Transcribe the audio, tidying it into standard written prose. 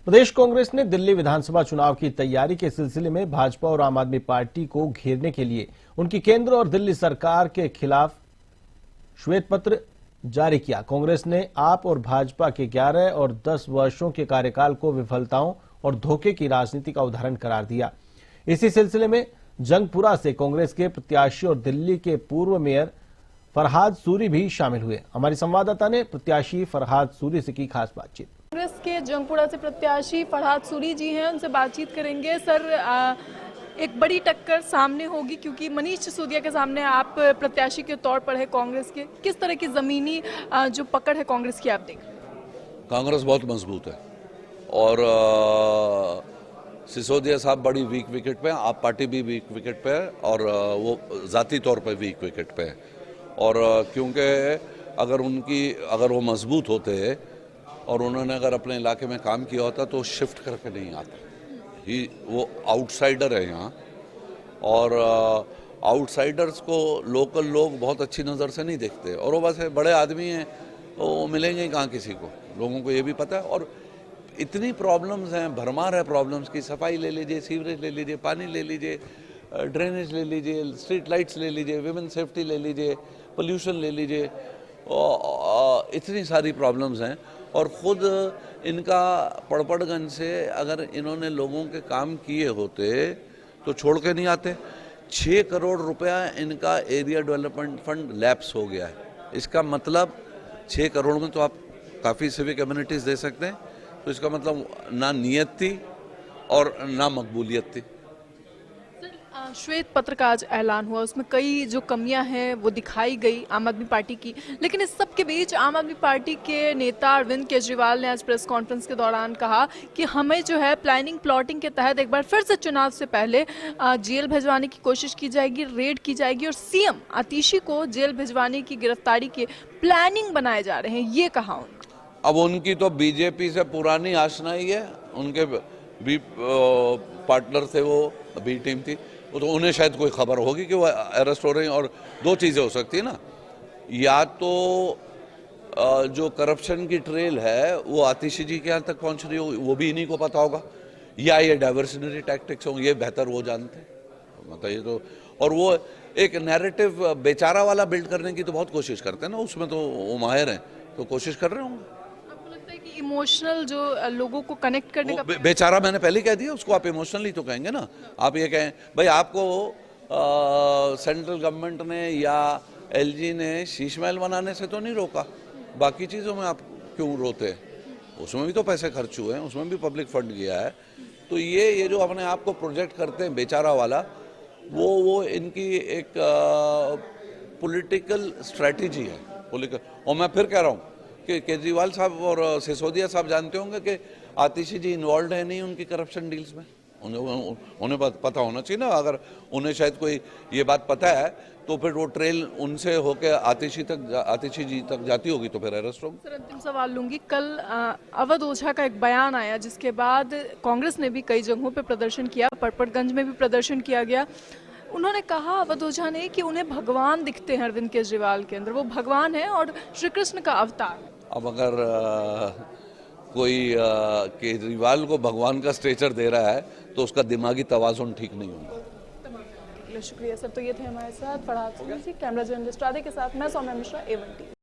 प्रदेश कांग्रेस ने दिल्ली विधानसभा चुनाव की तैयारी के सिलसिले में भाजपा और आम आदमी पार्टी को घेरने के लिए उनकी केंद्र और दिल्ली सरकार के खिलाफ श्वेत पत्र जारी किया। कांग्रेस ने आप और भाजपा के 11 और 10 वर्षों के कार्यकाल को विफलताओं और धोखे की राजनीति का उदाहरण करार दिया। इसी सिलसिले में जंगपुरा से कांग्रेस के प्रत्याशी और दिल्ली के पूर्व मेयर फरहाद सूरी भी शामिल हुए। हमारी संवाददाता ने प्रत्याशी फरहाद सूरी से की खास बातचीत। कांग्रेस के जंगपुरा से प्रत्याशी फरहाद सूरी जी हैं, उनसे बातचीत करेंगे। सर, एक बड़ी टक्कर सामने होगी क्योंकि मनीष सिसोदिया के सामने आप प्रत्याशी के तौर पर है कांग्रेस के। किस तरह की जमीनी जो पकड़ है कांग्रेस की आप देख? कांग्रेस बहुत मजबूत है और सिसोदिया साहब बड़ी वीक विकेट पे हैं, आप पार्टी भी वीक विकेट पे है और वो जाती तौर पे वीक विकेट पे है। और क्योंकि अगर वो मजबूत होते और उन्होंने अगर अपने इलाके में काम किया होता तो शिफ्ट करके नहीं आते। वो आउटसाइडर है यहाँ और आउटसाइडर्स को लोकल लोग बहुत अच्छी नज़र से नहीं देखते और वो बस बड़े आदमी हैं, वो मिलेंगे ही कहाँ किसी को। लोगों को ये भी पता है और इतनी प्रॉब्लम्स हैं, भरमार है प्रॉब्लम्स की। सफाई ले लीजिए, सीवरेज ले लीजिए, पानी ले लीजिए, ड्रेनेज ले लीजिए, स्ट्रीट लाइट्स ले लीजिए, विमेन सेफ्टी ले लीजिए, पोल्यूशन ले लीजिए, इतनी सारी प्रॉब्लम्स हैं। और ख़ुद इनका पड़पड़गंज से अगर इन्होंने लोगों के काम किए होते तो छोड़ के नहीं आते। 6 करोड़ रुपया इनका एरिया डेवलपमेंट फंड लैप्स हो गया है। इसका मतलब 6 करोड़ में तो आप काफ़ी सिविक कम्युनिटीज़ दे सकते हैं। तो इसका मतलब ना नीयत थी और ना मकबूलियत थी। श्वेत पत्र का आज ऐलान हुआ, उसमें कई जो कमियां हैं वो दिखाई गई आम आदमी पार्टी की। लेकिन इस सब के बीच आम आदमी पार्टी के नेता अरविंद केजरीवाल ने आज प्रेस कॉन्फ्रेंस के दौरान कहा कि हमें जो है प्लानिंग प्लॉटिंग के तहत एक बार फिर से चुनाव से पहले जेल भिजवाने की कोशिश की जाएगी, रेड की जाएगी और सीएम आतिशी को जेल भिजवाने की गिरफ्तारी के प्लानिंग बनाए जा रहे हैं, ये कहा उन्होंने। अब उनकी तो बीजेपी से पुरानी आशनाई है, उनके भी पार्टनर थे, वो बी टीम थी, तो उन्हें शायद कोई खबर होगी कि वो अरेस्ट हो रहे हैं। और दो चीज़ें हो सकती है ना, या तो जो करप्शन की ट्रेल है वो आतिशी जी के यहाँ तक पहुँच रही हो, वो भी इन्हीं को पता होगा, या ये डाइवर्शनरी टैक्टिक्स होंगे, ये बेहतर वो जानते हैं। मतलब ये तो, और वो एक नैरेटिव बेचारा वाला बिल्ड करने की तो बहुत कोशिश करते हैं ना, उसमें तो वो माहिर हैं, तो कोशिश कर रहे होंगे। कि इमोशनल जो लोगों को कनेक्ट करने का बेचारा मैंने पहले कह दिया, उसको आप इमोशनली तो कहेंगे ना। आप ये कहें भाई आपको सेंट्रल गवर्नमेंट ने या एलजी ने शीश महल बनाने से तो नहीं रोका, बाकी चीज़ों में आप क्यों रोते हैं? उसमें भी तो पैसे खर्च हुए हैं, उसमें भी पब्लिक फंड गया है। तो ये जो अपने आप को प्रोजेक्ट करते हैं बेचारा वाला, वो इनकी एक पॉलिटिकल स्ट्रैटेजी है। और मैं फिर कह रहा हूँ कि केजरीवाल साहब और सिसोदिया साहब जानते होंगे कि आतिशी जी इन्वॉल्व है नहीं उनकी करप्शन डील्स में। उन्हें पता होना चाहिए ना। अगर उन्हें शायद कोई ये बात पता है तो फिर वो ट्रेल उनसे होकर आतिशी जी तक जाती होगी तो फिर अरेस्ट होगी। सर, अंतिम सवाल लूंगी। कल अवध ओझा का एक बयान आया जिसके बाद कांग्रेस ने भी कई जगहों पर प्रदर्शन किया, पड़पड़गंज में भी प्रदर्शन किया गया। उन्होंने कहा, अवध ओझा ने, कि उन्हें भगवान दिखते हैं अरविंद केजरीवाल के अंदर, वो भगवान है और श्री कृष्ण का अवतार। अब अगर कोई केजरीवाल को भगवान का स्टेचर दे रहा है तो उसका दिमागी तवाज़ुन ठीक नहीं होगा। शुक्रिया सर। तो ये थे हमारे साथ फरहाद सूरी जी, कैमरा जर्नलिस्ट राधे के साथ मैं सौम्या मिश्रा, A1 TV।